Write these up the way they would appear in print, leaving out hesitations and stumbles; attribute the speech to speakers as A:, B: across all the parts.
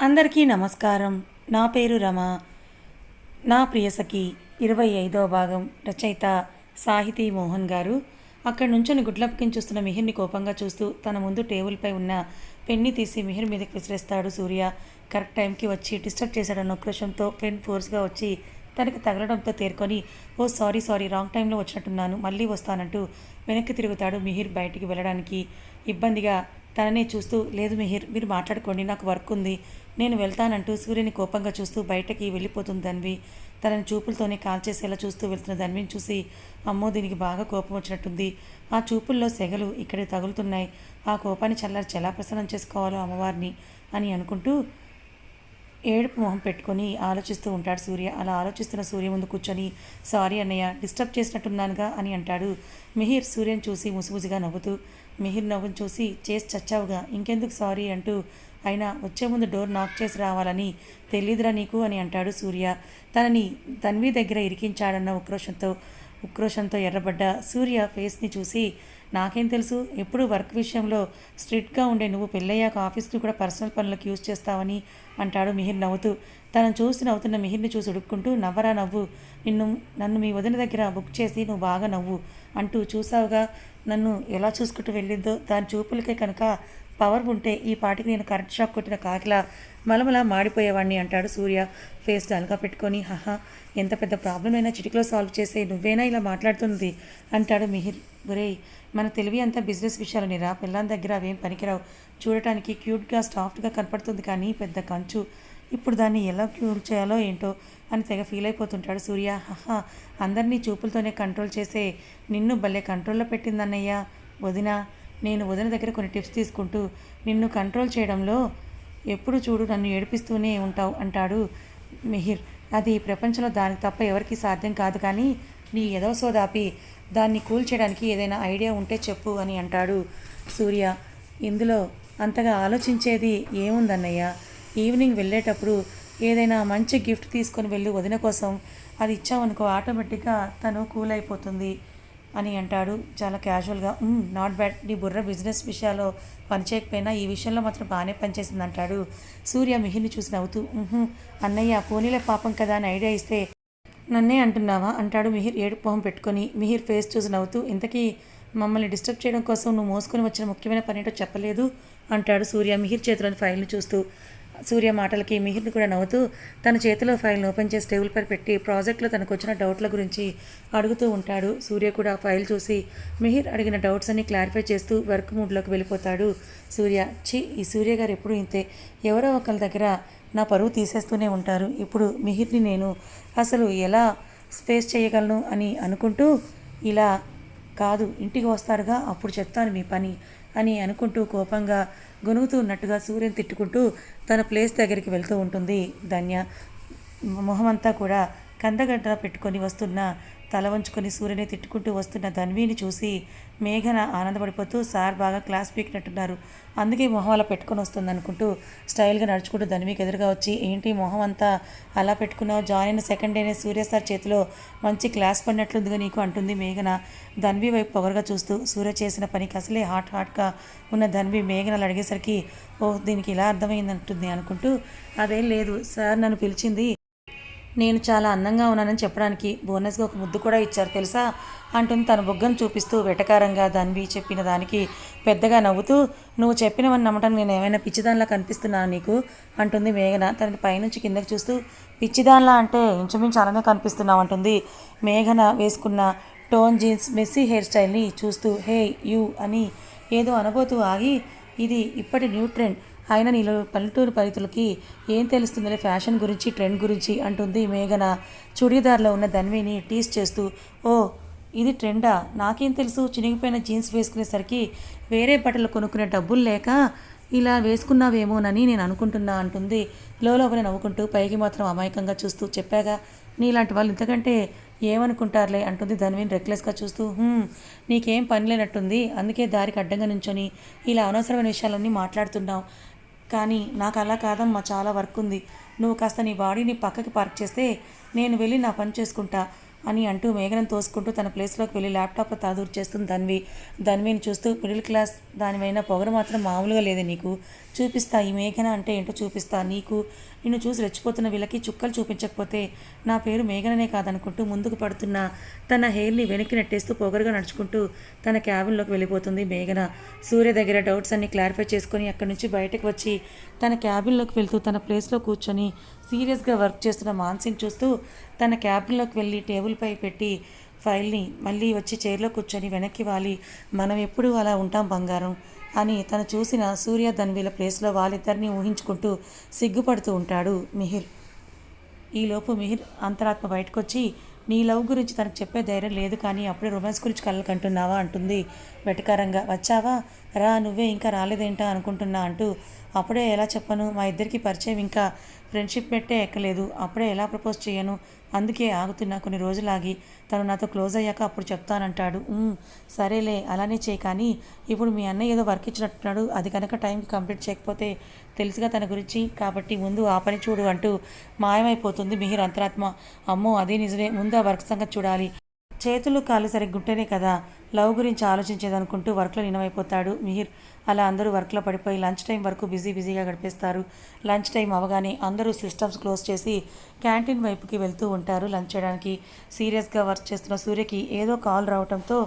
A: అందరికీ నమస్కారం. నా పేరు రమ. నా ప్రియసఖి 25వ భాగం. రచయిత సాహితీ మోహన్ గారు. అక్కడి నుంచొని గుడ్లప్పకిని చూస్తున్న మిహిర్ని కోపంగా చూస్తూ తన ముందు టేబుల్పై ఉన్న పెన్ని తీసి మిహిర్ మీదకి విసిరేస్తాడు సూర్య. కరెక్ట్ టైంకి వచ్చి డిస్టర్బ్ చేశాడన్న ఉక్రోషంతో పెన్ ఫోర్స్గా వచ్చి తనకి తగలడంతో తేరుకొని ఓ సారీ రాంగ్ టైంలో వచ్చినట్టున్నాను, మళ్ళీ వస్తానంటూ వెనక్కి తిరుగుతాడు మిహిర్ బయటికి వెళ్ళడానికి. ఇబ్బందిగా తననే చూస్తూ లేదు మిహిర్, మీరు మాట్లాడుకోండి, నాకు వర్క్ ఉంది, నేను వెళ్తానంటూ సూర్యుని కోపంగా చూస్తూ బయటకి వెళ్ళిపోతుంది ధన్వి. తనని చూపులతోనే కాల్చేసేలా చూస్తూ వెళ్తున్న ధన్విని చూసి అమ్మో దీనికి బాగా కోపం వచ్చినట్టుంది. ఆ చూపుల్లో సెగలు ఇక్కడ తగులుతున్నాయి. ఆ కోపాన్ని చల్లారి ఎలా ప్రసన్నం చేసుకోవాలో అమ్మవారిని అని అనుకుంటూ ఏడుపు మొహం పెట్టుకొని ఆలోచిస్తూ ఉంటాడు సూర్య. అలా ఆలోచిస్తున్న సూర్య ముందు కూర్చొని సారీ అన్నయ్య, డిస్టర్బ్ చేసినట్టున్నానుగా అని అంటాడు. మిహిర్ సూర్యని చూసి ముసిముసిగా నవ్వుతూ, మిహిర్ నవ్వును చూసి చేసి చచ్చావుగా, ఇంకెందుకు సారీ అంటూ, అయినా వచ్చే ముందు డోర్ నాక్ చేసి రావాలని తెలీదురా నీకు అని అంటాడు సూర్య. తనని ధన్వి దగ్గర ఇరికించాడన్న ఉక్రోషంతో ఎర్రబడ్డ సూర్య ఫేస్ని చూసి నాకేం తెలుసు, ఎప్పుడు వర్క్ విషయంలో స్ట్రిక్ట్గా ఉండే నువ్వు పెళ్ళయ్యాక ఆఫీస్కి కూడా పర్సనల్ పనులకు యూజ్ చేస్తావని అంటాడు మిహిర్ నవ్వుతూ. తనను చూసి నవ్వుతున్న మిహిర్ని చూసి ఉడుక్కుంటూ నవ్వరా నవ్వు, నన్ను మీ వదిన దగ్గర బుక్ చేసి నువ్వు బాగా నవ్వు అంటూ చూసావుగా నన్ను ఎలా చూసుకుంటూ వెళ్ళిందో, దాని చూపులకే కనుక పవర్ ఉంటే ఈ పాటికి నేను కరెంట్ షాక్ కొట్టిన కాకిలా మలమలా మాడిపోయేవాడిని అంటాడు సూర్య ఫేస్ డల్గా పెట్టుకొని. హహా, ఎంత పెద్ద ప్రాబ్లం అయినా చిటికలో సాల్వ్ చేసే నువ్వేనా ఇలా మాట్లాడుతుంది అంటాడు మిహిర్. ఒరేయ్, మన తెలివి అంతా బిజినెస్ విషయాలు నిరా, పిల్లని దగ్గర అవేం పనికిరావు, చూడటానికి క్యూట్గా సాఫ్ట్గా కనపడుతుంది కానీ పెద్ద కంచు, ఇప్పుడు దాన్ని ఎలా క్యూర్ చేయాలో ఏంటో అని తెగ ఫీల్ అయిపోతుంటాడు సూర్య. హహా, అందరినీ చూపులతోనే కంట్రోల్ చేసే నిన్ను భలే కంట్రోల్లో పెట్టిందన్నయ్య వదిన. నేను వదిన దగ్గర కొన్ని టిప్స్ తీసుకుంటూ నిన్ను కంట్రోల్ చేయడంలో ఎప్పుడు చూడు నన్ను ఏడిపిస్తూనే ఉంటావు అంటాడు మిహిర్. అది ప్రపంచంలో దానికి తప్ప ఎవరికి సాధ్యం కాదు, కానీ నీ ఎదవ సోదాపి దాన్ని కూల్ చేయడానికి ఏదైనా ఐడియా ఉంటే చెప్పు అని అంటాడు సూర్య. ఇందులో అంతగా ఆలోచించేది ఏముందన్నయ్య, ఈవినింగ్ వెళ్ళేటప్పుడు ఏదైనా మంచి గిఫ్ట్ తీసుకొని వెళ్ళి వదిన కోసం, అది ఇచ్చామనుకో ఆటోమేటిక్గా తను కూల్ అయిపోతుంది అని అంటాడు చాలా క్యాజువల్గా. నాట్ బ్యాడ్, నీ బుర్ర బిజినెస్ విషయాల్లో పనిచేయకపోయినా ఈ విషయంలో మాత్రం బాగానే పనిచేసింది అంటాడు సూర్య మిహిర్ని చూసి నవ్వుతూ. అన్నయ్య పోనీలే పాపం కదా అని ఐడియా ఇస్తే నన్నే అంటున్నావా అంటాడు మిహిర్ ఏడుపు మొహం పెట్టుకొని. మిహిర్ ఫేస్ చూసి నవ్వుతూ, ఇంతకీ మమ్మల్ని డిస్టర్బ్ చేయడం కోసం నువ్వు మోసుకొని వచ్చిన ముఖ్యమైన పని ఏంటో చెప్పలేదు అంటాడు సూర్య మిహిర్ చేతిలోని ఫైల్ని చూస్తూ. సూర్య మాటలకి మిహిర్ని కూడా నవ్వుతూ తన చేతిలో ఫైల్ని ఓపెన్ చేసి టేబుల్ పై పెట్టి ప్రాజెక్ట్లో తనకు వచ్చిన డౌట్ల గురించి అడుగుతూ ఉంటాడు. సూర్య కూడా ఫైల్ చూసి మిహిర్ అడిగిన డౌట్స్ అన్ని క్లారిఫై చేస్తూ వర్క్ మూడ్లోకి వెళ్ళిపోతాడు సూర్య. ఈ సూర్య గారు ఎప్పుడూ ఇంతే, ఎవరో ఒకరి దగ్గర నా పరువు తీసేస్తూనే ఉంటారు. ఇప్పుడు మిహిర్ని నేను అసలు ఎలా ఫేస్ చేయగలను అని అనుకుంటూ, ఇలా కాదు ఇంటికి వస్తారుగా అప్పుడు చెప్తాను మీ పని అని అనుకుంటూ కోపంగా గొనుగుతూ ఉన్నట్టుగా సూర్యని తిట్టుకుంటూ తన ప్లేస్ దగ్గరికి వెళ్తూ ఉంటుంది ధన్య. మొహమంతా కూడా కందగడ్డ పెట్టుకొని వస్తున్న, తల వంచుకొని సూర్యని తిట్టుకుంటూ వస్తున్న ధన్విని చూసి మేఘన ఆనందపడిపోతూ సార్ బాగా క్లాస్ పీకినట్టున్నారు, అందుకే మొహం అలా పెట్టుకొని వస్తుంది అనుకుంటూ స్టైల్గా నడుచుకుంటూ ధన్వికి ఎదురుగా వచ్చి, ఏంటి మొహం అంతా అలా పెట్టుకున్నావు, జాయిన్ అయిన సెకండ్ డేనే సూర్య సార్ చేతిలో మంచి క్లాస్ పడినట్లుందిగా నీకు అంటుంది మేఘన ధన్వి వైపు పొగరుగా చూస్తూ. సూర్య చేసిన పనికి అసలే హాట్గా ఉన్న ధన్వి మేఘనలు అడిగేసరికి ఓహ్ దీనికి ఇలా అర్థమైందంటుంది అనుకుంటూ, అదేం లేదు సార్ నన్ను పిలిచింది నేను చాలా అందంగా ఉన్నానని చెప్పడానికి, బోనస్గా ఒక ముద్దు కూడా ఇచ్చారు తెలుసా అంటుంది తన బొగ్గను చూపిస్తూ వెటకారంగా. ధన్వి చెప్పిన దానికి పెద్దగా నవ్వుతూ, నువ్వు చెప్పినవని నమ్మటానికి నేను ఏమైనా పిచ్చిదానిలా కనిపిస్తున్నాను నీకు అంటుంది మేఘన తనని పైనుంచి కిందకి చూస్తూ. పిచ్చిదానిలా అంటే ఇంచుమించు అలానే కనిపిస్తున్నావు అంటుంది మేఘన వేసుకున్న టోన్ జీన్స్ మెస్సీ హెయిర్ స్టైల్ని చూస్తూ. హే యూ అని ఏదో అనబోతూ ఆగి, ఇది ఇప్పటి న్యూ ట్రెండ్, అయినా నీలో పల్లెటూరు పరితులకి ఏం తెలుస్తుందిలే ఫ్యాషన్ గురించి ట్రెండ్ గురించి అంటుంది మేఘన చుడీదార్లో ఉన్న ధన్విని టీస్ చేస్తూ. ఓ ఇది ట్రెండా, నాకేం తెలుసు, చినిగిపోయిన జీన్స్ వేసుకునేసరికి వేరే బట్టలు కొనుక్కునే డబ్బులు లేక ఇలా వేసుకున్నావేమోనని నేను అనుకుంటున్నా అంటుంది లోపల నవ్వుకుంటూ. పైకి మాత్రం అమాయకంగా చూస్తూ, చెప్పాగా నీలాంటి వాళ్ళు ఇంతకంటే ఏమనుకుంటారులే అంటుంది ధన్విని రెక్లెస్గా చూస్తూ. నీకేం పని లేనట్టుంది, అందుకే దారికి అడ్డంగా నుంచొని ఇలా అనవసరమైన విషయాలన్నీ మాట్లాడుతున్నావు, కానీ నాకు అలా కాదమ్మా, చాలా వర్క్ ఉంది, నువ్వు కాస్త నీ బాడీని పక్కకి పార్క్ చేస్తే నేను వెళ్ళి నా పని చేసుకుంటా అని అంటూ మేఘనను తోసుకుంటూ తన ప్లేస్లోకి వెళ్ళి ల్యాప్టాప్లో తాదూరు చేస్తుంది ధన్విని చూస్తూ మిడిల్ క్లాస్ దానివైనా పొగరు మాత్రం మామూలుగా లేదు నీకు. చూపిస్తా ఈ మేఘన అంటే ఏంటో చూపిస్తా నీకు. నిన్ను చూసి రెచ్చిపోతున్న వీళ్ళకి చుక్కలు చూపించకపోతే నా పేరు మేఘననే కాదనుకుంటూ ముందుకు పడుతున్న తన హెయిర్ని వెనక్కి నెట్టేస్తూ పొగరుగా నడుచుకుంటూ తన క్యాబిన్లోకి వెళ్ళిపోతుంది మేఘన. సూర్య దగ్గర డౌట్స్ అన్ని క్లారిఫై చేసుకొని అక్కడి నుంచి బయటకు వచ్చి తన క్యాబిన్లోకి వెళ్తూ తన ప్లేస్లో కూర్చొని సీరియస్గా వర్క్ చేస్తున్న మాన్సిని చూస్తూ తన క్యాబిన్లోకి వెళ్ళి టేబుల్పై పెట్టి ఫైల్ని మళ్ళీ వచ్చి చైర్లో కూర్చొని వెనక్కి వాలి మనం ఎప్పుడూ అలా ఉంటాం బంగారం అని తను చూసిన సూర్య ధన్వీల ప్లేస్లో వాళ్ళిద్దరినీ ఊహించుకుంటూ సిగ్గుపడుతూ ఉంటాడు మిహిర్. ఈలోపు మిహిర్ అంతరాత్మ బయటకొచ్చి నీ లవ్ గురించి తనకు చెప్పే ధైర్యం లేదు కానీ అప్పుడే రొమాన్స్ గురించి కళ్ళకు కంటున్నావా అంటుంది వెటకారంగా. వచ్చావా రా, నువ్వే ఇంకా రాలేదేంటా అనుకుంటున్నా అంటూ అప్పుడే ఎలా చెప్పను, మా ఇద్దరికి పరిచయం ఇంకా ఫ్రెండ్షిప్ పెట్టే ఎక్కలేదు, అప్పుడే ఎలా ప్రపోజ్ చేయను, అందుకే ఆగుతున్నా కొన్ని రోజులాగి తను నాతో క్లోజ్ అయ్యాక అప్పుడు చెప్తానంటాడు. సరేలే అలానే చేయి, కానీ ఇప్పుడు మీ అన్నయ్య ఏదో వర్క్ ఇచ్చినట్టున్నాడు, అది కనుక టైంకి కంప్లీట్ చేయకపోతే తెలుసుగా తన గురించి, కాబట్టి ముందు ఆ పని చూడు అంటూ మాయమైపోతుంది మిహిర్ అంతరాత్మ. అమ్మో అదే నిజమే, ముందు ఆ వర్క్ సంగతి చూడాలి, చేతులు కాళ్ళు సరిగ్గుంటేనే కదా లవ్ గురించి ఆలోచించేదనుకుంటూ వర్క్లో లీనమైపోతాడు మిహిర్. అలా అందరూ వర్క్లో పడిపోయి లంచ్ టైం వరకు బిజీగా గడిపేస్తారు. లంచ్ టైం అవగానే అందరూ సిస్టమ్స్ క్లోజ్ చేసి క్యాంటీన్ వైపుకి వెళ్తూ ఉంటారు లంచ్ చేయడానికి. సీరియస్గా వర్క్ చేస్తున్న సూర్యకి ఏదో కాల్ రావడంతో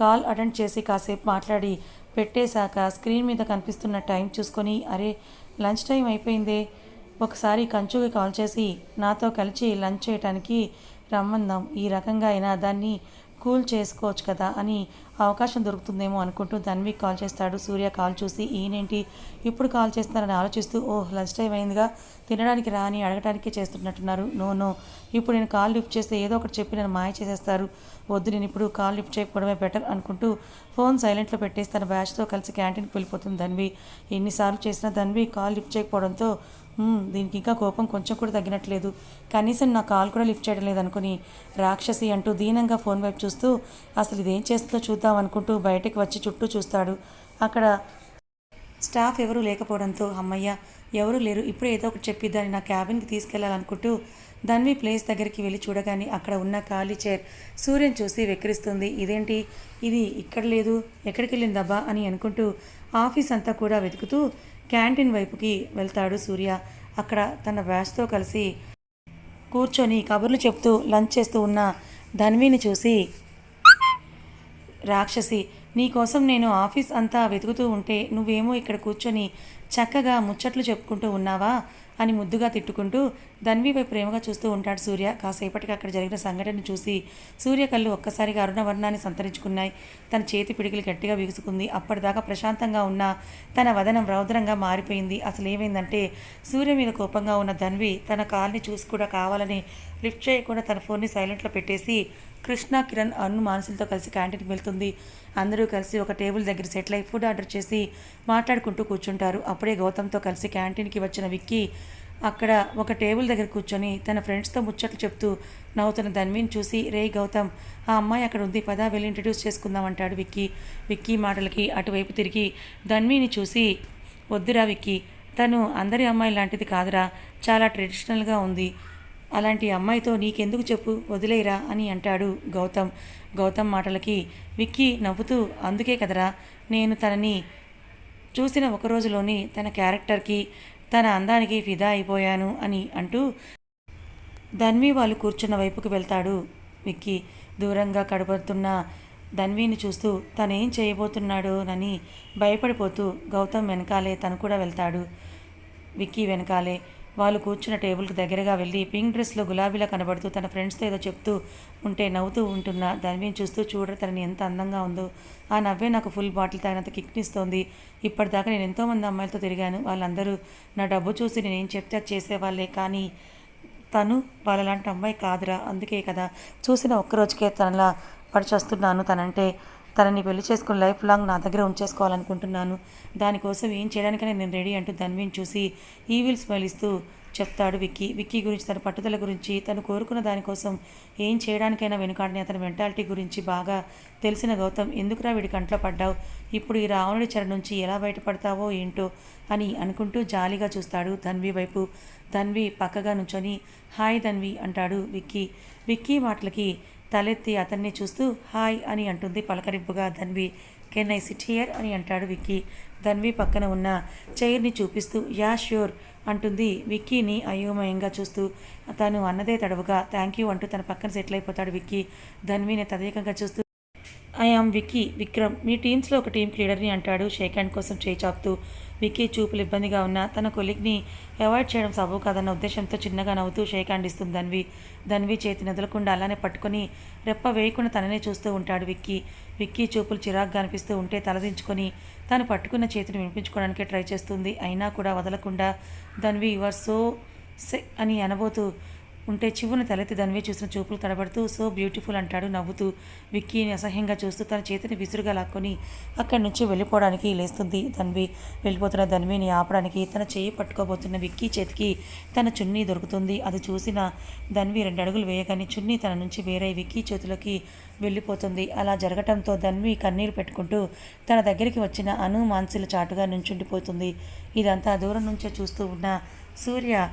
A: కాల్ అటెండ్ చేసి కాసేపు మాట్లాడి పెట్టేశాక స్క్రీన్ మీద కనిపిస్తున్న టైం చూసుకొని అరే లంచ్ టైం అయిపోయిందే, ఒకసారి కంచుకి కాల్ చేసి నాతో కలిసి లంచ్ చేయడానికి రమ్మందాం, ఈ రకంగా అయినా దాన్ని కూల్ చేసుకోవచ్చు కదా అని అవకాశం దొరుకుతుందేమో అనుకుంటూ ధన్వికి కాల్ చేస్తాడు. సూర్య కాల్ చూసి ఈయనేంటి ఇప్పుడు కాల్ చేస్తారని ఆలోచిస్తూ ఓహ్ లంచ్ టైం అయిందిగా తినడానికి రా అని అడగటానికే చేస్తున్నట్టున్నారు. నో ఇప్పుడు నేను కాల్ లిఫ్ట్ చేస్తే ఏదో ఒకటి చెప్పి నన్ను మాయ చేసేస్తారు, వద్దు నేను ఇప్పుడు కాల్ లిఫ్ట్ చేయకపోవడమే బెటర్ అనుకుంటూ ఫోన్ సైలెంట్లో పెట్టేసి తన బ్యాచ్తో కలిసి క్యాంటీన్కి వెళ్ళిపోతుంది ధన్వి. ఎన్నిసార్లు చేసినా ధన్వి కాల్ లిఫ్ట్ చేయకపోవడంతో దీనికి ఇంకా కోపం కొంచెం కూడా తగ్గినట్లేదు, కనీసం నా కాల్ కూడా లిఫ్ట్ చేయడం లేదనుకుని రాక్షసి అంటూ దీనంగా ఫోన్ వైపు చూస్తూ అసలు ఇదేం చేస్తుందో చూద్దాం అనుకుంటూ బయటకు వచ్చి చుట్టూ చూస్తాడు. అక్కడ స్టాఫ్ ఎవరూ లేకపోవడంతో అమ్మయ్య ఎవరూ లేరు, ఇప్పుడే ఏదో ఒకటి చెప్పి దాన్ని నా క్యాబిన్కి తీసుకెళ్లాలనుకుంటూ ధన్వి ప్లేస్ దగ్గరికి వెళ్ళి చూడగానే అక్కడ ఉన్న ఖాళీ చైర్ సూర్యని చూసి వెక్కిరిస్తుంది. ఇదేంటి ఇది ఇక్కడ లేదు, ఎక్కడికి వెళ్ళిందబ్బా అని అనుకుంటూ ఆఫీస్ అంతా కూడా వెతుకుతూ క్యాంటీన్ వైపుకి వెళ్తాడు సూర్య. అక్కడ తన బ్యాచ్తో కలిసి కూర్చొని కబుర్లు చెప్తూ లంచ్ చేస్తూ ఉన్న ధన్విని చూసి రాక్షసి నీకోసం నేను ఆఫీస్ అంతా వెతుకుతూ ఉంటే నువ్వేమో ఇక్కడ కూర్చొని చక్కగా ముచ్చట్లు చెప్పుకుంటూ ఉన్నావా అని ముద్దుగా తిట్టుకుంటూ ధన్విపై ప్రేమగా చూస్తూ ఉంటాడు సూర్య. కాసేపటికి అక్కడ జరిగిన సంఘటనను చూసి సూర్య కళ్ళు ఒక్కసారిగా అరుణవర్ణాన్ని సంతరించుకున్నాయి. తన చేతి పిడికిలు గట్టిగా బిగుసుకుంది. అప్పటిదాకా ప్రశాంతంగా ఉన్న తన వదనం రౌద్రంగా మారిపోయింది. అసలు ఏమైందంటే సూర్య మీద కోపంగా ఉన్న ధన్వి తన కాల్ని చూసి కూడా కావాలని లిఫ్ట్ చేయకుండా తన ఫోన్ని సైలెంట్లో పెట్టేసి కృష్ణ, కిరణ్, అను, మానసులతో కలిసి క్యాంటీన్కి వెళ్తుంది. అందరూ కలిసి ఒక టేబుల్ దగ్గర సెటిల్ అయి ఫుడ్ ఆర్డర్ చేసి మాట్లాడుకుంటూ కూర్చుంటారు. అప్పుడే గౌతమ్తో కలిసి క్యాంటీన్కి వచ్చిన విక్కీ అక్కడ ఒక టేబుల్ దగ్గర కూర్చొని తన ఫ్రెండ్స్తో ముచ్చట్లు చెప్తూ నవ్వుతున్న ధన్విని చూసి రే గౌతమ్ ఆ అమ్మాయి అక్కడ ఉంది, పదా వెళ్ళి ఇంట్రడ్యూస్ చేసుకుందాం అంటాడు విక్కీ. విక్కీ మాటలకి అటువైపు తిరిగి ధన్విని చూసి వద్దురా విక్కీ, తను అందరి అమ్మాయి లాంటిది కాదురా, చాలా ట్రెడిషనల్గా ఉంది, అలాంటి అమ్మాయితో నీకెందుకు చెప్పు, వదిలేరా అని అంటాడు గౌతమ్. గౌతమ్ మాటలకి విక్కీ నవ్వుతూ అందుకే కదరా నేను తనని చూసిన ఒక రోజులోని తన క్యారెక్టర్కి తన అందానికి ఫిదా అయిపోయాను అని అంటూ ధన్వి వాళ్ళు కూర్చున్న వైపుకి వెళ్తాడు విక్కీ. దూరంగా కడపడుతున్న ధన్విని చూస్తూ తనేం చేయబోతున్నాడోనని భయపడిపోతూ గౌతమ్ వెనకాలే తను కూడా వెళ్తాడు. విక్కీ వెనకాలే వాళ్ళు కూర్చున్న టేబుల్కి దగ్గరగా వెళ్ళి పింక్ డ్రెస్లో గులాబీలా కనబడుతూ తన ఫ్రెండ్స్తో ఏదో చెప్తూ ఉంటే నవ్వుతూ ఉంటున్న ధన్విని చూస్తూ చూడ తనని ఎంత అందంగా ఉందో, ఆ నవ్వే నాకు ఫుల్ బాటిల్ తాగినంత కిక్నిస్తోంది. ఇప్పటిదాకా నేను ఎంతోమంది అమ్మాయిలతో తిరిగాను, వాళ్ళందరూ నా డబ్బు చూసి నేనేం చెప్తే అది చేసేవాళ్ళే, కానీ తను వాళ్ళలాంటి అమ్మాయి కాదురా, అందుకే కదా చూసిన ఒక్కరోజుకే తనలా పడిచేస్తున్నాను, తనని పెళ్లి చేసుకుని లైఫ్ లాంగ్ నా దగ్గర ఉంచేసుకోవాలనుకుంటున్నాను, దానికోసం ఏం చేయడానికైనా నేను రెడీ అంటూ ధన్విని చూసి ఈవిల్ స్మైల్ ఇస్తూ చెప్తాడు విక్కీ. విక్కీ గురించి, తన పట్టుదల గురించి, తను కోరుకున్న దానికోసం ఏం చేయడానికైనా వెనుకాడని అతని మెంటాలిటీ గురించి బాగా తెలిసిన గౌతమ్ ఎందుకురా వీడి కంట్లో పడ్డావు, ఇప్పుడు ఈ రావణుడి చెర నుంచి ఎలా బయటపడతావో ఏంటో అని అనుకుంటూ జాలీగా చూస్తాడు ధన్వి వైపు. ధన్వి పక్కగా నుంచొని హాయ్ ధన్వి అంటాడు విక్కీ. విక్కీ మాటలకి తలెత్తి అతన్ని చూస్తూ హాయ్ అని అంటుంది పలకరింపుగా Dhanvi. Can I SIT here అని అంటాడు విక్కీ ధన్వి పక్కన ఉన్న చైర్ని చూపిస్తూ. యా ష్యూర్ అంటుంది విక్కీని అయోమయంగా చూస్తూ. తను అన్నదే తడవుగా థ్యాంక్ యూ అంటూ తన పక్కన సెటిల్ అయిపోతాడు విక్కీ ధన్విని తదేకంగా చూస్తూ. ఐ ఆమ్ విక్కీ విక్రమ్, మీ టీమ్స్లో ఒక టీంకి లీడర్ని అంటాడు షేక్ హ్యాండ్ కోసం చేయి చాపుతూ. విక్కీ చూపులు ఇబ్బందిగా ఉన్న తన కొలీగ్ని అవాయిడ్ చేయడం సబబు కాదన్న ఉద్దేశంతో చిన్నగా నవ్వుతూ షేక్ హ్యాండ్ ఇస్తుంది ధన్వి చేతిని వదలకుండా అలానే పట్టుకొని రెప్ప వేయకుండా తననే చూస్తూ ఉంటాడు విక్కీ చూపులు చిరాగ్గా అనిపిస్తూ ఉంటే తలదించుకొని తను పట్టుకున్న చేతిని వినిపించుకోవడానికి ట్రై చేస్తుంది. అయినా కూడా వదలకుండా ధన్వి యు ఆర్ సో అని అనబోతూ ఉంటే చివును తలెత్తి ధన్వి చూసిన చూపులు తడబడుతూ సో బ్యూటిఫుల్ అంటాడు నవ్వుతూ. విక్కీని అసహ్యంగా చూస్తూ తన చేతిని విసురుగా లాక్కొని అక్కడి నుంచి వెళ్ళిపోవడానికి లేస్తుంది ధన్వి. వెళ్ళిపోతున్న ధన్విని ఆపడానికి తన చేయి పట్టుకోబోతున్న విక్కీ చేతికి తన చున్నీ దొరుకుతుంది. అది చూసిన ధన్వి 2 అడుగులు వేయగానే చున్నీ తన నుంచి వేరే విక్కీ చేతిలోకి వెళ్ళిపోతుంది. అలా జరగటంతో ధన్వి కన్నీరు పెట్టుకుంటూ తన దగ్గరికి వచ్చిన అను మాన్సిల చాటుగా నుంచుండిపోతుంది. ఇదంతా దూరం నుంచే చూస్తూ ఉన్న సూర్య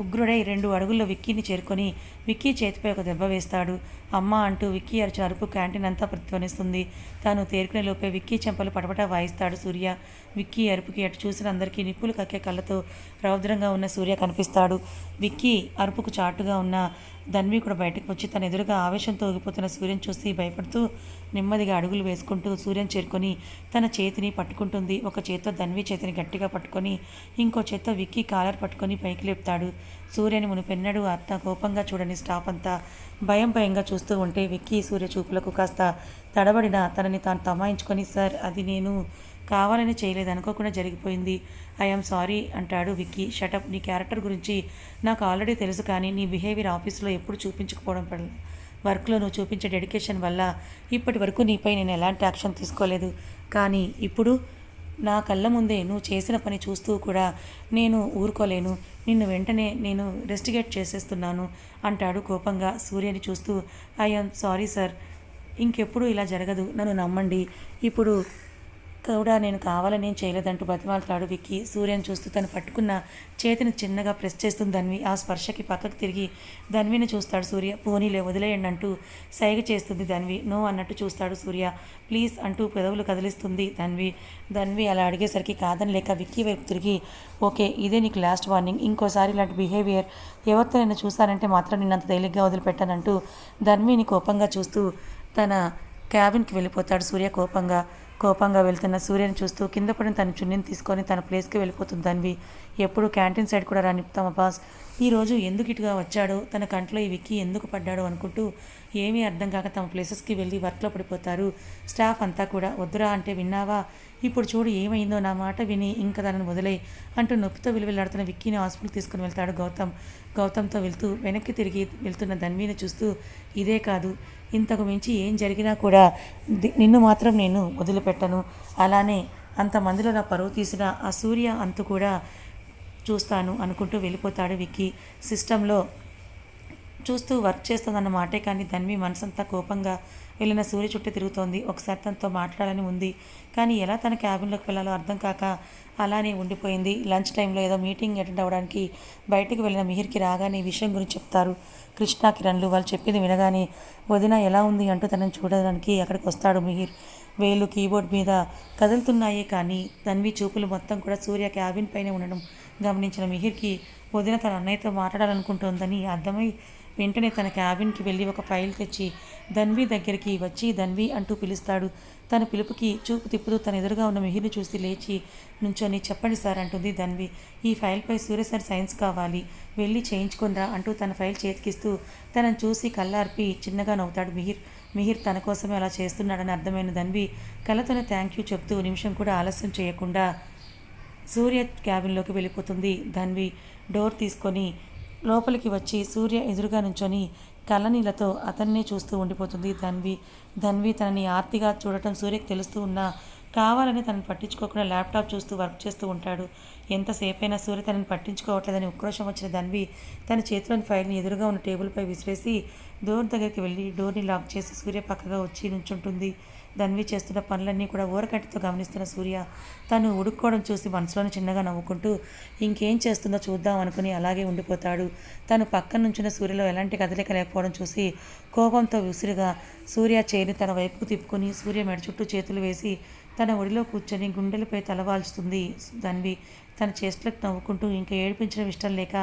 A: ఉగ్రుడై 2 అడుగుల్లో విక్కీని చేరుకొని విక్కీ చేతిపై ఒక దెబ్బ వేస్తాడు. అమ్మ అంటూ విక్కీ అరిచిన అరుపు క్యాంటీన్ అంతా ప్రతిధ్వనిస్తుంది. తాను తేరుకునే లోపే విక్కీ చెంపలు పటపట వాయిస్తాడు సూర్య. విక్కీ అరుపుకి అటు చూసిన అందరికీ నిప్పులు కక్కే కళ్ళతో రౌద్రంగా ఉన్న సూర్య కనిపిస్తాడు. విక్కీ అరుపుకు చాటుగా ఉన్న ధన్వి కూడా బయటకు వచ్చి తన ఎదురుగా ఆవేశంతో ఊగిపోతున్న సూర్యని చూసి భయపడుతూ నెమ్మదిగా అడుగులు వేసుకుంటూ సూర్యని చేరుకొని తన చేతిని పట్టుకుంటుంది. ఒక చేత్తో ధన్వి చేతిని గట్టిగా పట్టుకొని ఇంకో చేత్తో విక్కీ కాలర్ పట్టుకొని పైకి లేపుతాడు. సూర్యని మునిపెన్నడూ అంత కోపంగా చూడని స్టాఫ్ అంతా భయంగా చూస్తూ ఉంటే విక్కీ సూర్య చూపులకు కాస్త తడబడిన తనని తాను తమాయించుకొని సార్ అది నేను కావాలని చేయలేదు, అనుకోకుండా జరిగిపోయింది, ఐఎమ్ సారీ అంటాడు విక్కీ. షటప్, నీ క్యారెక్టర్ గురించి నాకు ఆల్రెడీ తెలుసు, కానీ నీ బిహేవియర్ ఆఫీస్లో ఎప్పుడు చూపించకపోవడం పడలేదు. వర్క్లో నువ్వు చూపించే డెడికేషన్ వల్ల ఇప్పటి వరకు నీపై నేను ఎలాంటి యాక్షన్ తీసుకోలేదు. కానీ ఇప్పుడు నా కళ్ళ ముందే నువ్వు చేసిన పని చూస్తూ కూడా నేను ఊరుకోలేను. నిన్ను వెంటనే నేను రెస్టిగేట్ చేసేస్తున్నాను అంటాడు కోపంగా సూర్యని చూస్తూ. ఐఎమ్ సారీ సార్, ఇంకెప్పుడు ఇలా జరగదు, నన్ను నమ్మండి. ఇప్పుడు కూడా నేను కావాలని చేయలేదంటూ బతిమాలుతాడు విక్కీ. సూర్యని చూస్తూ తను పట్టుకున్న చేతిని చిన్నగా ప్రెస్ చేస్తుంది ధన్వి. ఆ స్పర్శకి పక్కకు తిరిగి ధన్విని చూస్తాడు సూర్య. పోనీలే వదిలేయండి అంటూ సైగ చేస్తుంది ధన్వి. నో అన్నట్టు చూస్తాడు సూర్య. ప్లీజ్ అంటూ పెదవులు కదిలిస్తుంది ధన్వి అలా అడిగేసరికి కాదని లేక విక్కీ వైపు తిరిగి ఓకే, ఇదే నీకు లాస్ట్ వార్నింగ్, ఇంకోసారి ఇలాంటి బిహేవియర్ ఎవరితో నేను చూస్తానంటే మాత్రం నిన్నంత తేలిగ్గా వదిలిపెట్టానంటూ ధన్విని కోపంగా చూస్తూ తన క్యాబిన్కి వెళ్ళిపోతాడు సూర్య. కోపంగా వెళ్తున్న సూర్యని చూస్తూ కింద పడిన తన చున్నీని తీసుకొని తన ప్లేస్కి వెళ్ళిపోతుంది ధన్వి. ఎప్పుడు క్యాంటీన్ సైడ్ కూడా రాని తమ బాస్ ఈరోజు ఎందుకు ఇటుగా వచ్చాడో, తన కంట్లో ఈ విక్కీ ఎందుకు పడ్డాడో అనుకుంటూ ఏమీ అర్థం కాక తమ ప్లేసెస్కి వెళ్ళి వర్క్లో పడిపోతారు స్టాఫ్ అంతా కూడా. వద్దురా అంటే విన్నావా, ఇప్పుడు చూడు ఏమైందో, నా మాట విని ఇంకా తనను వదిలే అంటూ నొప్పితో విలువెళ్లాడుతున్న విక్కీని హాస్పిటల్ తీసుకుని వెళ్తాడు గౌతమ్తో వెళ్తూ వెనక్కి తిరిగి వెళ్తున్న ధన్విని చూస్తూ ఇదే కాదు, ఇంతకు మించి ఏం జరిగినా కూడా నిన్ను మాత్రం నేను వదిలిపెట్టను. అలానే అంతమందిలో నా పరువు తీసిన ఆ సూర్య అంతు కూడా చూస్తాను అనుకుంటూ వెళ్ళిపోతాడు విక్కీ. సిస్టంలో చూస్తూ వర్క్ చేస్తుందన్న మాటే కానీ ధన్వి మనసంతా కోపంగా వెళ్ళిన సూర్య చుట్టూ తిరుగుతోంది. ఒకసారి తనతో మాట్లాడాలని ఉంది, కానీ ఎలా తన క్యాబిన్లోకి వెళ్ళాలో అర్థం కాక అలానే ఉండిపోయింది. లంచ్ టైంలో ఏదో మీటింగ్ అటెండ్ అవ్వడానికి బయటకు వెళ్ళిన మిహిర్కి రాగానే ఈ విషయం గురించి చెప్తారు కృష్ణ, కిరణ్లు. వాళ్ళు చెప్పింది వినగానే వదిన ఎలా ఉంది అంటూ తనని చూడడానికి అక్కడికి వస్తాడు మిహిర్. వేలు కీబోర్డ్ మీద కదులుతున్నాయే కానీ ధన్వి చూపులు మొత్తం కూడా సూర్య క్యాబిన్ పైనే ఉండడం గమనించిన మిహిర్కి వదిన తన అన్నయ్యతో మాట్లాడాలనుకుంటోందని అర్థమై వెంటనే తన క్యాబిన్కి వెళ్ళి ఒక ఫైల్ తెచ్చి ధన్వి దగ్గరికి వచ్చి ధన్వి అంటూ పిలుస్తాడు. తన పిలుపుకి చూపు తిప్పుతూ తన ఎదురుగా ఉన్న మిహిర్ని చూసి లేచి నుంచొని చెప్పండి సార్ అంటుంది ధన్వి. ఈ ఫైల్పై సూర్య సార్ సైన్స్ కావాలి, వెళ్ళి చేయించుకుందా అంటూ తన ఫైల్ చేతికిస్తూ తనను చూసి కళ్ళార్పి చిన్నగా నవ్వుతాడు మిహిర్ తన కోసమే అలా చేస్తున్నాడని అర్థమైన ధన్వి కళ్ళతోనే థ్యాంక్ యూ చెప్తూ నిమిషం కూడా ఆలస్యం చేయకుండా సూర్య క్యాబిన్లోకి వెళ్ళిపోతుంది. ధన్వి డోర్ తీసుకొని లోపలికి వచ్చి సూర్య ఎదురుగా నుంచొని కళ్ళనీళ్లతో అతన్నే చూస్తూ ఉండిపోతుంది ధన్వి తనని ఆర్తిగా చూడటం సూర్యకి తెలుస్తూ ఉన్నా కావాలని తనని పట్టించుకోకుండా ల్యాప్టాప్ చూస్తూ వర్క్ చేస్తూ ఉంటాడు. ఎంతసేపైనా సూర్య తనని పట్టించుకోవట్లేదని ఉక్రోషం వచ్చిన ధన్వి తన చేతిలోని ఫైల్ని ఎదురుగా ఉన్న టేబుల్పై విసిరేసి డోర్ దగ్గరికి వెళ్ళి డోర్ని లాక్ చేసి సూర్య పక్కగా వచ్చి నుంచుంటుంది. ధన్వి చేస్తున్న పనులన్నీ కూడా ఊరకట్టితో గమనిస్తున్న సూర్య తను ఉడుక్కోవడం చూసి మనసులోనే చిన్నగా నవ్వుకుంటూ ఇంకేం చేస్తుందో చూద్దాం అనుకుని అలాగే ఉండిపోతాడు. తను పక్కన నుంచిన సూర్యలో ఎలాంటి కదలిక లేకపోవడం చూసి కోపంతో విసురుగా సూర్య చేరిని తన వైపుకు తిప్పుకొని సూర్య మెడ చుట్టూ చేతులు వేసి తన ఒడిలో కూర్చొని గుండెలపై తలవాల్చుతుంది ధన్వి. తన చేష్టలకు నవ్వుకుంటూ ఇంకా ఏడిపించడం ఇష్టం లేక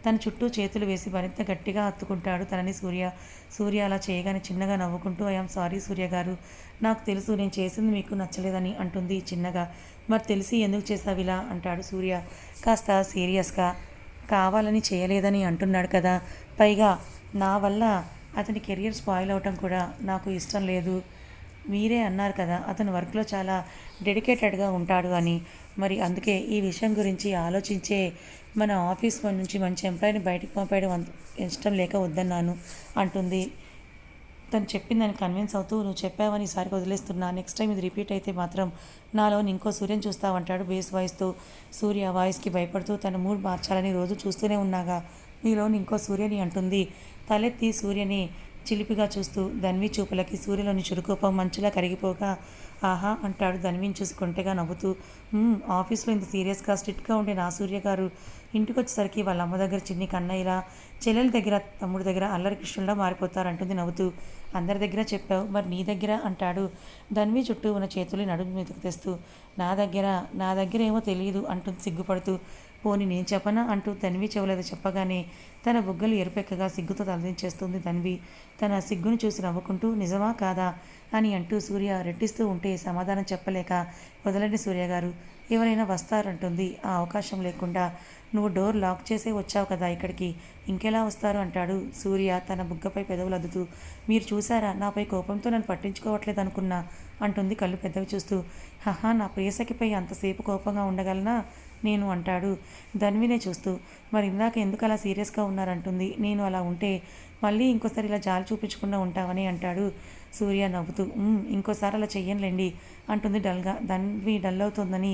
A: తన చుట్టూ చేతులు వేసి మరింత గట్టిగా హత్తుకుంటాడు తనని సూర్య. సూర్య అలా చేయగానే చిన్నగా నవ్వుకుంటూ ఐఎమ్ సారీ సూర్య గారు, నాకు తెలుసు నేను చేసింది మీకు నచ్చలేదని అంటుంది చిన్నగా. మరి తెలిసి ఎందుకు చేసావిలా అంటాడు సూర్య కాస్త సీరియస్గా. కావాలని చేయలేదని అంటున్నాడు కదా, పైగా నా వల్ల అతని కెరియర్ స్పాయిల్ అవటం కూడా నాకు ఇష్టం లేదు. మీరే అన్నారు కదా అతను వర్క్లో చాలా డెడికేటెడ్గా ఉంటాడు అని, మరి అందుకే ఈ విషయం గురించి ఆలోచించే మన ఆఫీస్ నుంచి మంచి ఎంప్లాయీని బయటకు పంపేయడం ఇష్టం లేక వద్దన్నాను అంటుంది. తను చెప్పిందని కన్విన్స్ అవుతూ నువ్వు చెప్పావని ఈసారికి వదిలేస్తున్నా, నెక్స్ట్ టైం ఇది రిపీట్ అయితే మాత్రం నాలో ఇంకో సూర్యని చూస్తావంటాడు బేస్ వాయిస్తో. సూర్య వాయిస్కి భయపడుతూ తన మూడ్ మార్చాలని రోజు చూస్తూనే ఉన్నాగా నీలో ఇంకో సూర్యని అంటుంది. తలెత్తి సూర్యని చిలిపిగా చూస్తూ ధన్వి చూపులకి సూర్యలోని చురుకోపం మంచులా కరిగిపోగా ఆహా అంటాడు ధన్విని చూసి కొంటెగా నవ్వుతూ. ఆఫీస్లో ఇంత సీరియస్గా స్ట్రిక్ట్గా ఉండే నా సూర్య గారు ఇంటికి వచ్చేసరికి వాళ్ళ అమ్మ దగ్గర చిన్ని కన్నయ్యలా, చెల్లెల దగ్గర తమ్ముడి దగ్గర అల్లరి కృష్ణులా మారిపోతారంటుంది నవ్వుతూ. అందరి దగ్గర చెప్పావు, మరి నీ దగ్గర అంటాడు ధన్వి చుట్టూ ఉన్న చేతులు నడుము మీదకు తెస్తూ. నా దగ్గర ఏమో తెలియదు అంటుంది సిగ్గుపడుతూ. పోని నేను చెప్పనా అంటూ ధన్వి చెవులేదు చెప్పగానే తన బుగ్గలు ఎరుపెక్కగా సిగ్గుతో తలదించేస్తుంది ధన్వి. తన సిగ్గును చూసి నవ్వుకుంటూ నిజమా కాదా అని అంటూ సూర్య రెట్టిస్తూ ఉంటే సమాధానం చెప్పలేక వదలండి సూర్య గారు, ఎవరైనా వస్తారంటుంది. ఆ అవకాశం లేకుండా నువ్వు డోర్ లాక్ చేసే వచ్చావు కదా ఇక్కడికి, ఇంకెలా వస్తారు అంటాడు సూర్య తన బుగ్గపై పెదవులు అద్దుతూ. మీరు చూసారా నాపై కోపంతో నన్ను పట్టించుకోవట్లేదు అనుకున్నా అంటుంది కళ్ళు పెద్దవి చూస్తూ. హహా నా ప్రియసఖిపై అంతసేపు కోపంగా ఉండగలనా నేను అంటాడు ధన్వినే చూస్తూ. మరి ఇందాక ఎందుకు అలా సీరియస్గా ఉన్నారంటుంది. నేను అలా ఉంటే మళ్ళీ ఇంకోసారి ఇలా జాలి చూపించకుండా ఉంటావని అంటాడు సూర్య నవ్వుతూ. ఇంకోసారి అలా చెయ్యనులేండి అంటుంది డల్గా. ధన్వి డల్ అవుతుందని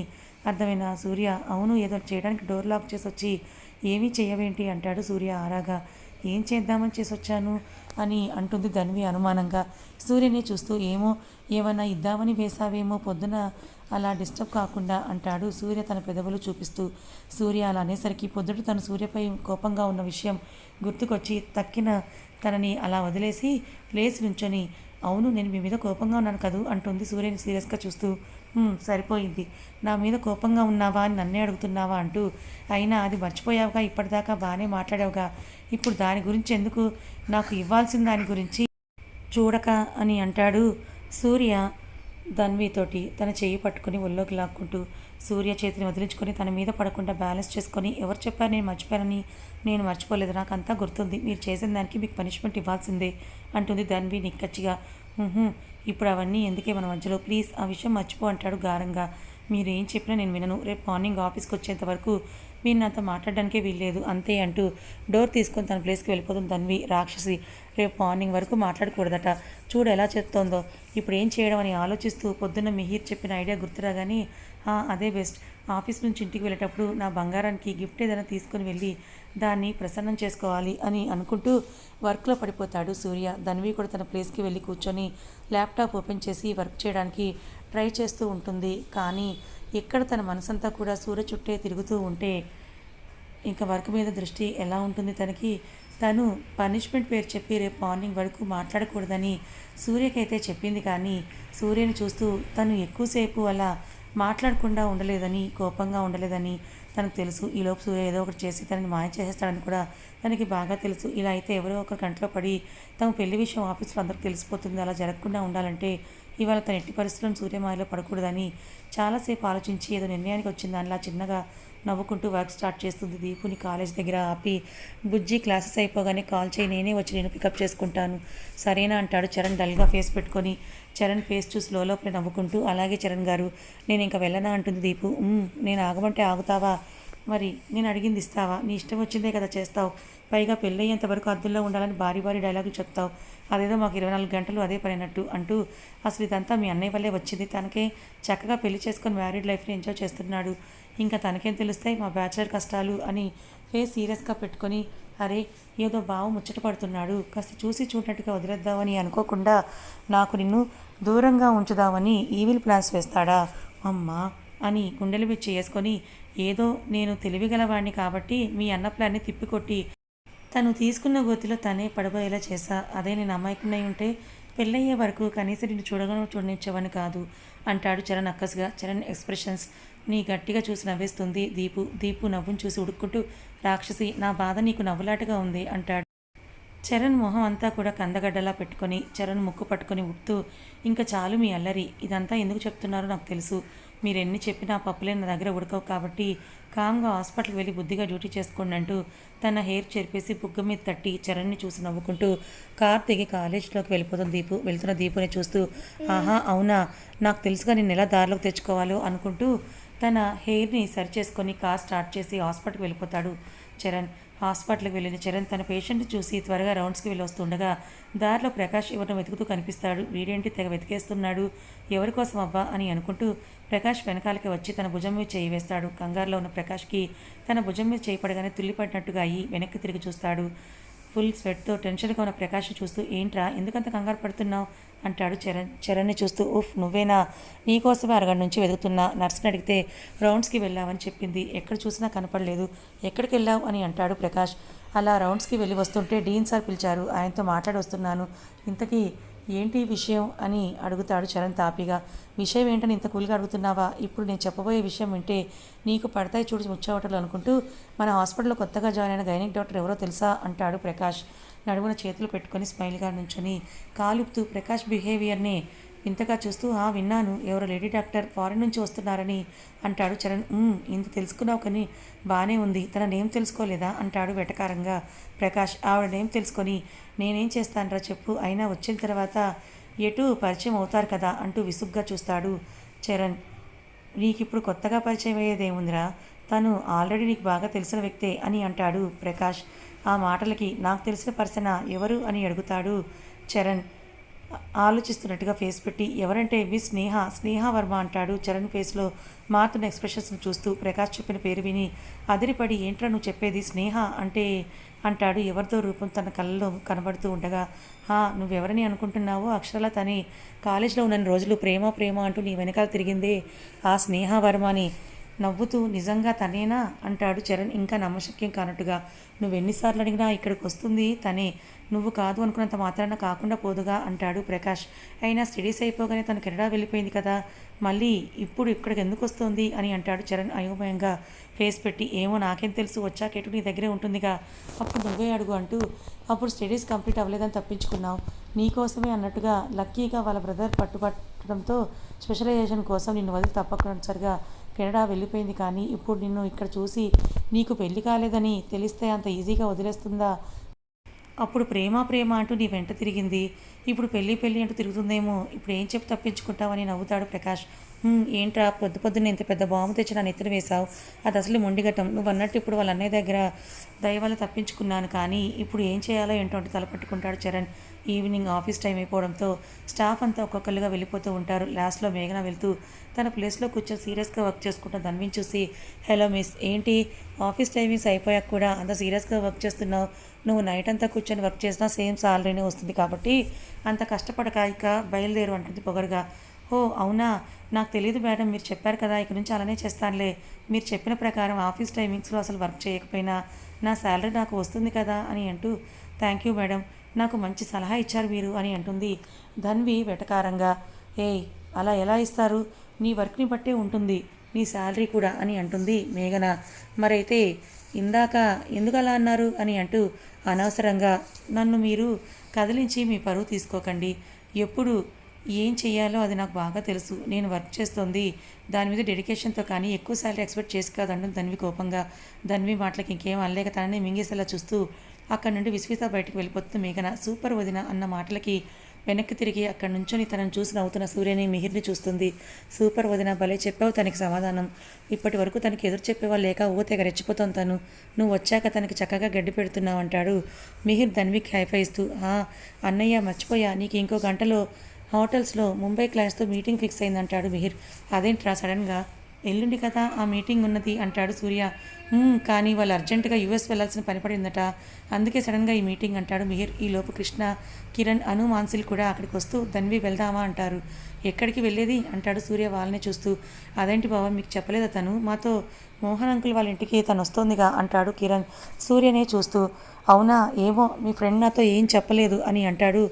A: అర్థమైన సూర్య అవును ఏదో చేయడానికి డోర్ లాక్ చేసి వచ్చి ఏమీ చెయ్యవేంటి అంటాడు సూర్య ఆరాగా. ఏం చేద్దామని చేసి వచ్చాను అని అంటుంది ధన్వి అనుమానంగా సూర్యని చూస్తూ. ఏమన్నా ఇద్దామని వేసావేమో పొద్దున అలా డిస్టర్బ్ కాకుండా అంటాడు సూర్య తన పెదవులు చూపిస్తూ. సూర్య అలా అనేసరికి పొద్దుట తను సూర్యపై కోపంగా ఉన్న విషయం గుర్తుకొచ్చి తక్కిన తనని అలా వదిలేసి లేచి నుంచొని అవును నేను మీ మీద కోపంగా ఉన్నాను కదూ అంటుంది సూర్యని సీరియస్గా చూస్తూ. సరిపోయింది, నా మీద కోపంగా ఉన్నావా అని నన్నే అడుగుతున్నావా అంటూ. అయినా అది మర్చిపోయావుగా, ఇప్పటిదాకా బాగానే మాట్లాడావుగా, ఇప్పుడు దాని గురించి ఎందుకు, నాకు ఇవ్వాల్సిన దాని గురించి చూడక అని అంటాడు సూర్య ధన్వితోటి తన చెయ్యి పట్టుకుని ఒళ్ళోకి లాక్కుంటూ. సూర్య చేతిని వదిలించుకొని తన మీద పడకుండా బ్యాలెన్స్ చేసుకొని ఎవరు చెప్పారు నేను మర్చిపోయానని, నేను మర్చిపోలేదు, నాకు అంతా గుర్తుంది, మీరు చేసిన దానికి మీకు పనిష్మెంట్ ఇవ్వాల్సిందే అంటుంది ధన్వి నిక్కచ్చిగా. ఇప్పుడు అవన్నీ ఎందుకే మన మధ్యలో, ప్లీజ్ ఆ విషయం మర్చిపో అంటాడు గారంగా. మీరు ఏం చెప్పినా నేను వినను, రేపు మార్నింగ్ ఆఫీస్కి వచ్చేంత వరకు మీరు నాతో మాట్లాడడానికే వీల్లేదు అంతే అంటూ డోర్ తీసుకొని తన ప్లేస్కి వెళ్ళిపోతుంది ధన్వి. రాక్షసి రేపు మార్నింగ్ వరకు మాట్లాడకూడదట, చూడు ఎలా చెప్తోందో. ఇప్పుడు ఏం చేయడం అని ఆలోచిస్తూ పొద్దున్న మిహిర్ చెప్పిన ఐడియా గుర్తురాగానే అదే బెస్ట్, ఆఫీస్ నుంచి ఇంటికి వెళ్ళేటప్పుడు నా బంగారానికి గిఫ్ట్ ఏదైనా తీసుకుని వెళ్ళి దాన్ని ప్రసన్నం చేసుకోవాలి అని అనుకుంటూ వర్క్లో పడిపోతాడు సూర్య. ధన్వి కూడా తన ప్లేస్కి వెళ్ళి కూర్చొని ల్యాప్టాప్ ఓపెన్ చేసి వర్క్ చేయడానికి ట్రై చేస్తూ ఉంటుంది. కానీ ఎక్కడ తన మనసంతా కూడా సూర్య చుట్టే తిరుగుతూ ఉంటే ఇంకా వర్క్ మీద దృష్టి ఎలా ఉంటుంది తనకి. తను పనిష్మెంట్ పేరు చెప్పి రేపు మార్నింగ్ వరకు మాట్లాడకూడదని సూర్యకైతే చెప్పింది, కానీ సూర్యని చూస్తూ తను ఎక్కువసేపు అలా మాట్లాడకుండా ఉండలేదని, కోపంగా ఉండలేదని తనకు తెలుసు. ఈలోపు సూర్య ఏదో ఒకటి చేసి తనని మాయ చేసేస్తాడని కూడా తనకి బాగా తెలుసు. ఇలా అయితే ఎవరో ఒక కంట్లో పడి తమ పెళ్లి విషయం ఆఫీస్లో అందరికి తెలిసిపోతుంది. అలా జరగకుండా ఉండాలంటే ఇవాళ తన ఎట్టి పరిస్థితులను సూర్యమాయలో పడకూడదని చాలాసేపు ఆలోచించి ఏదో నిర్ణయానికి వచ్చింది. అలా చిన్నగా నవ్వుకుంటూ వర్క్ స్టార్ట్ చేస్తుంది. దీపుని కాలేజ్ దగ్గర ఆపి బుజ్జి క్లాసెస్ అయిపోగానే కాల్ చేయి, నేనే వచ్చి నేను పికప్ చేసుకుంటాను సరేనా అంటాడు చరణ్ డల్గా ఫేస్ పెట్టుకొని. చరణ్ ఫేస్ చూసి లోపల నవ్వుకుంటూ అలాగే చరణ్ గారు నేను ఇంకా వెళ్ళనా అంటుంది దీపు. నేను ఆగమంటే ఆగుతావా, మరి నేను అడిగింది ఇస్తావా, నీ ఇష్టం వచ్చిందే కదా చేస్తావు, పైగా పెళ్ళయ్యేంత వరకు అద్దుల్లో ఉండాలని భారీ భారీ డైలాగులు చెప్తావు, అదేదో మాకు 24 గంటలు అదే పడినట్టు అంటూ. అసలు ఇదంతా మీ అన్నయ్య వల్లే వచ్చింది, తనకే చక్కగా పెళ్లి చేసుకొని మ్యారీడ్ లైఫ్ని ఎంజాయ్ చేస్తున్నాడు, ఇంకా తనకేం తెలుస్తాయి మా బ్యాచులర్ కష్టాలు అని ఫేస్ సీరియస్గా పెట్టుకొని. అరే ఏదో బావ ముచ్చట పడుతున్నాడు, కాస్త చూసి చూడనట్టుగా వదిలేద్దామని అనుకోకుండా నాకు నిన్ను దూరంగా ఉంచుదామని ఈవిల్ ప్లాన్స్ వేస్తాడా? అమ్మా అని గుండెలు విచ్చి వేసుకొని, ఏదో నేను తెలివిగలవాణ్ణి కాబట్టి మీ అన్న ప్లాన్ని తిప్పికొట్టి తను తీసుకున్న గోతిలో తనే పడిపోయేలా చేశా. అదే నేను అమాయకున్నై ఉంటే పెళ్ళయ్యే వరకు కనీసం నిన్ను చూడనిచ్చేవాని కాదు అంటాడు చరణ్ అక్కసుగా. చరణ్ ఎక్స్ప్రెషన్స్ నీ గట్టిగా చూసి నవ్వేస్తుంది దీపు. దీపు నవ్వును చూసి ఉడుక్కుంటూ, రాక్షసి, నా బాధ నీకు నవ్వులాటగా ఉంది అంటాడు. చరణ్ మొహం అంతా కూడా కందగడ్డలా పెట్టుకొని చరణ్ ముక్కు పట్టుకొని ఉడుతూ, ఇంకా చాలు మీ అల్లరి, ఇదంతా ఎందుకు చెప్తున్నారో నాకు తెలుసు. మీరెన్ని చెప్పినా పప్పులే నా దగ్గర ఉడకవు కాబట్టి కామ్గా హాస్పిటల్కి వెళ్ళి బుద్ధిగా డ్యూటీ చేసుకోండి అంటూ తన హెయిర్ చెరిపేసి బుగ్గ మీద తట్టి చరణ్ని చూసి నవ్వుకుంటూ కార్ దిగి కాలేజీలోకి వెళ్ళిపోతుంది దీపు. వెళ్తున్న దీపుని చూస్తూ, ఆహా అవునా, నాకు తెలుసుగా నేను ఎలా దారిలోకి తెచ్చుకోవాలో అనుకుంటూ తన హెయిర్ని సరి చేసుకొని కార్ స్టార్ట్ చేసి హాస్పిటల్కి వెళ్ళిపోతాడు చరణ్. హాస్పిటల్కి వెళ్ళిన చరణ్ తన పేషెంట్ని చూసి త్వరగా రౌండ్స్కి వెళ్ళి వస్తుండగా దారిలో ప్రకాష్ ఎవరిని వెతుకుతూ కనిపిస్తాడు. వీడేంటి తెగ వెతికేస్తున్నాడు, ఎవరి కోసం అబ్బా అని అనుకుంటూ ప్రకాష్ వెనకాలకి వచ్చి తన భుజం మీద చేయి వేస్తాడు. కంగారులో ఉన్న ప్రకాష్కి తన భుజం మీద చేయి పడగానే తుల్లిపడినట్టుగా అయ్యి వెనక్కి తిరిగి చూస్తాడు. ఫుల్ స్వెట్తో టెన్షన్గా ఉన్న ప్రకాష్ని చూస్తూ, ఏంట్రా ఎందుకంత కంగారు పడుతున్నావు అంటాడు చరణ్ని చూస్తూ. ఉఫ్, నువ్వేనా? నీకోసమే అరగంట నుంచి వెతుకుతున్నా. నర్స్ని అడిగితే రౌండ్స్కి వెళ్ళావని చెప్పింది, ఎక్కడ చూసినా కనపడలేదు, ఎక్కడికి వెళ్ళావు అని అంటాడు ప్రకాష్. అలా రౌండ్స్కి వెళ్ళి వస్తుంటే డీన్ సార్ పిలిచారు, ఆయనతో మాట్లాడి వస్తున్నాను. ఇంతకీ ఏంటి విషయం అని అడుగుతాడు చరణ్ తాపిగా. విషయం ఏంటని ఇంత కూలిగా అడుగుతున్నావా? ఇప్పుడు నేను చెప్పబోయే విషయం వింటే నీకు పడతాయి చూడు ముచ్చవటలు అనుకుంటూ మన హాస్పిటల్లో కొత్తగా జాయిన్ అయిన గైనిక్ డాక్టర్ ఎవరో తెలుసా అంటాడు ప్రకాష్. నడుమున చేతులు పెట్టుకొని స్మైల్గా నుంచొని కాలుపుతూ ప్రకాష్ బిహేవియర్ని ఇంతగా చూస్తూ, విన్నాను, ఎవరో లేడీ డాక్టర్ ఫారెన్ నుంచి వస్తున్నారని అంటాడు చరణ్. ఇంత తెలుసుకున్నావు కానీ బాగానే ఉంది, తన నేమ్ తెలుసుకోలేదా అంటాడు వెటకారంగా ప్రకాష్. ఆవిడ నేమ్ తెలుసుకొని నేనేం చేస్తానరా చెప్పు, అయినా వచ్చిన తర్వాత ఎటు పరిచయం అవుతారు కదా అంటూ విసుగ్గా చూస్తాడు చరణ్. నీకిప్పుడు కొత్తగా పరిచయం అయ్యేదేముందిరా, తను ఆల్రెడీ నీకు బాగా తెలిసిన వ్యక్తే అని అంటాడు ప్రకాష్. ఆ మాటలకి నాకు తెలిసిన పర్సనా, ఎవరు అని అడుగుతాడు చరణ్ ఆలోచిస్తున్నట్టుగా ఫేస్ పెట్టి. ఎవరంటే మీ స్నేహ వర్మ అంటాడు చరణ్ ఫేస్లో మారుతున్న ఎక్స్ప్రెషన్స్ని చూస్తూ. ప్రకాష్ చెప్పిన పేరు విని అదిరిపడి, ఏంట్రా నువ్వు చెప్పేది, స్నేహ అంటే అంటాడు ఎవరితో రూపం తన కళ్ళలో కనబడుతూ ఉండగా. నువ్వెవరని అనుకుంటున్నావో, అక్షరాల తనే కాలేజీలో ఉన్న రోజులు ప్రేమ ప్రేమ అంటూ నీ వెనకాల తిరిగిందే ఆ స్నేహ వర్మ అని నవ్వుతూ. నిజంగా తనేనా అంటాడు చరణ్ ఇంకా నమ్మశక్యం కానట్టుగా. నువ్వెన్నిసార్లు అడిగినా ఇక్కడికి వస్తుంది తనే, నువ్వు కాదు అనుకున్నంత మాత్రాన కాకుండా పోదుగా అంటాడు ప్రకాష్. అయినా స్టడీస్ అయిపోగానే తను కెనడా వెళ్ళిపోయింది కదా, మళ్ళీ ఇప్పుడు ఇక్కడికి ఎందుకు వస్తుంది అని అంటాడు చరణ్ అయోమయంగా ఫేస్ పెట్టి. ఏమో నాకేం తెలుసు, వచ్చాకేటు నీ దగ్గరే ఉంటుందిగా, అప్పుడు నువ్వే అడుగు అంటూ. అప్పుడు స్టడీస్ కంప్లీట్ అవ్వలేదని తప్పించుకున్నావు, నీకోసమే అన్నట్టుగా లక్కీగా వాళ్ళ బ్రదర్ పట్టుబట్టడంతో స్పెషలైజేషన్ కోసం నిన్ను వదిలి తప్పనిసరిగా కెనడా వెళ్ళిపోయింది. కానీ ఇప్పుడు నిన్ను ఇక్కడ చూసి నీకు పెళ్లి కాలేదని తెలిస్తే అంత ఈజీగా వదిలేస్తుందా? అప్పుడు ప్రేమ ప్రేమ అంటూ నీ వెంట తిరిగింది, ఇప్పుడు పెళ్ళి అంటూ తిరుగుతుందేమో, ఇప్పుడు ఏం చెప్పి తప్పించుకుంటావని నవ్వుతాడు ప్రకాష్. ఏంట్రా పొద్దున్నే ఇంత పెద్ద బాంబు తెచ్చి నా నెత్తిన వేశావు, అది అసలు మొండిగట్టం. నువ్వు అన్నట్టు ఇప్పుడు వాళ్ళ అన్నయ్య దగ్గర దయవల్ల తప్పించుకున్నాను, కానీ ఇప్పుడు ఏం చేయాలో ఏంటో అంటే తలపట్టుకుంటాడు చరణ్. ఈవినింగ్ ఆఫీస్ టైం అయిపోవడంతో స్టాఫ్ అంతా ఒక్కొక్కరుగా వెళ్ళిపోతూ ఉంటారు. లాస్ట్లో మేఘన వెళ్తూ తన ప్లేస్లో కూర్చొని సీరియస్గా వర్క్ చేసుకుంటూ ధన్విని చూసి, హలో మిస్, ఏంటి ఆఫీస్ టైమింగ్స్ అయిపోయాక కూడా అంత సీరియస్గా వర్క్ చేస్తున్నావు? నువ్వు నైట్ అంతా కూర్చొని వర్క్ చేసినా సేమ్ సాలరీనే వస్తుంది కాబట్టి అంత కష్టపడక ఇక బయలుదేరు అంటుంది పొగరుగా. అవునా, నాకు తెలియదు మేడం, మీరు చెప్పారు కదా, ఇక నుంచి అలానే చేస్తానులే. మీరు చెప్పిన ప్రకారం ఆఫీస్ టైమింగ్స్లో అసలు వర్క్ చేయకపోయినా నా శాలరీ నాకు వస్తుంది కదా అని అంటూ, థ్యాంక్ యూ మేడం, నాకు మంచి సలహా ఇచ్చారు మీరు అని అంటుంది ధన్వి వెటకారంగా. అలా ఎలా ఇస్తారు, నీ వర్క్ని బట్టే ఉంటుంది నీ శాలరీ కూడా అని అంటుంది మేఘన. మరైతే ఇందాక ఎందుకు అలా అన్నారు అని అంటూ, అనవసరంగా నన్ను మీరు కదిలించి మీ పరువు తీసుకోకండి, ఎప్పుడు ఏం చేయాలో అది నాకు బాగా తెలుసు, నేను వర్క్ చేస్తుంది దాని మీద డెడికేషన్తో కానీ ఎక్కువ శాలరీ ఎక్స్పెక్ట్ చేసి కాదంటుంది ధన్వి కోపంగా. ధన్వి మాటలకి ఇంకేం అనలేక తనని మింగేసేలా చూస్తూ అక్కడి నుండి విశ్విత బయటకు వెళ్ళిపోతుంది మేఘన. సూపర్ వదిన అన్న మాటలకి వెనక్కి తిరిగి అక్కడి నుంచొని తనను చూసి నవ్వుతున్న సూర్యని మిహిర్ని చూస్తుంది. సూపర్ వదిన, భలే చెప్పావు తనకి సమాధానం. ఇప్పటి వరకు తనకి ఎదురు చెప్పేవాళ్ళు లేక తెగ రెచ్చిపోతాను తను, నువ్వు వచ్చాక తనకి చక్కగా గడ్డి పెడుతున్నావు అంటాడు మిహిర్ ధన్వికి హైఫై ఇస్తూ. అన్నయ్య మర్చిపోయా, నీకు ఇంకో గంటలో హోటల్స్లో ముంబై క్లయింట్స్తో మీటింగ్ ఫిక్స్ అయిందంటాడు మిహిర్. అదేంట్రా సడన్గా, ఎల్లుండి కదా ఆ మీటింగ్ ఉన్నది అంటాడు సూర్య. కానీ వాళ్ళు అర్జెంటుగా యూఎస్ వెళ్ళాల్సిన పని పడిందట, అందుకే సడన్గా ఈ మీటింగ్ అంటాడు మిహిర్. ఈలోపు కృష్ణ, కిరణ్, అను, మాన్సిల్ కూడా అక్కడికి వస్తూ ధన్వి వెళ్దామా అంటారు. ఎక్కడికి వెళ్ళేది అంటాడు సూర్య వాళ్ళని చూస్తూ. అదేంటి బావ మీకు చెప్పలేదా తను మాతో మోహన్ అంకుల్ వాళ్ళ ఇంటికి తను వస్తోందిగా అంటాడు కిరణ్ సూర్యనే చూస్తూ. అవునా ఏమో మీ ఫ్రెండ్ నాతో ఏం చెప్పలేదు అని అంటాడు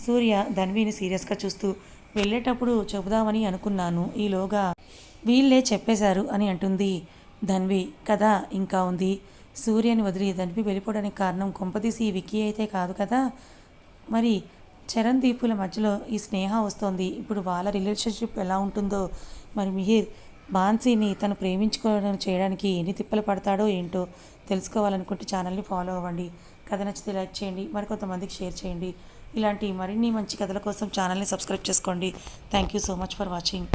A: సూర్య ధన్విని సీరియస్గా చూస్తూ. వెళ్ళేటప్పుడు చెబుదామని అనుకున్నాను, ఈలోగా వీళ్ళే చెప్పేశారు అని అంటుంది ధన్వి. కదా ఇంకా ఉంది. సూర్యని వదిలి ధన్వి వెళ్ళిపోవడానికి కారణం కొంపదీసి ఈ విక్కీ అయితే కాదు కదా. మరి చరణ్ దీపుల మధ్యలో ఈ స్నేహ వస్తోంది. ఇప్పుడు వాళ్ళ రిలేషన్షిప్ ఎలా ఉంటుందో, మరి మిహిర్ బాన్సీని తను ప్రేమించుకోవడం చేయడానికి ఎన్ని తిప్పలు పడతాడో ఏంటో తెలుసుకోవాలనుకుంటే ఛానల్ని ఫాలో అవ్వండి. కథ నచ్చితే లైక్ చేయండి, మరికొంతమందికి షేర్ చేయండి. ఇలాంటి మరిన్ని మంచి కథల కోసం ఛానల్ని సబ్స్క్రైబ్ చేసుకోండి. Thank you so much for watching.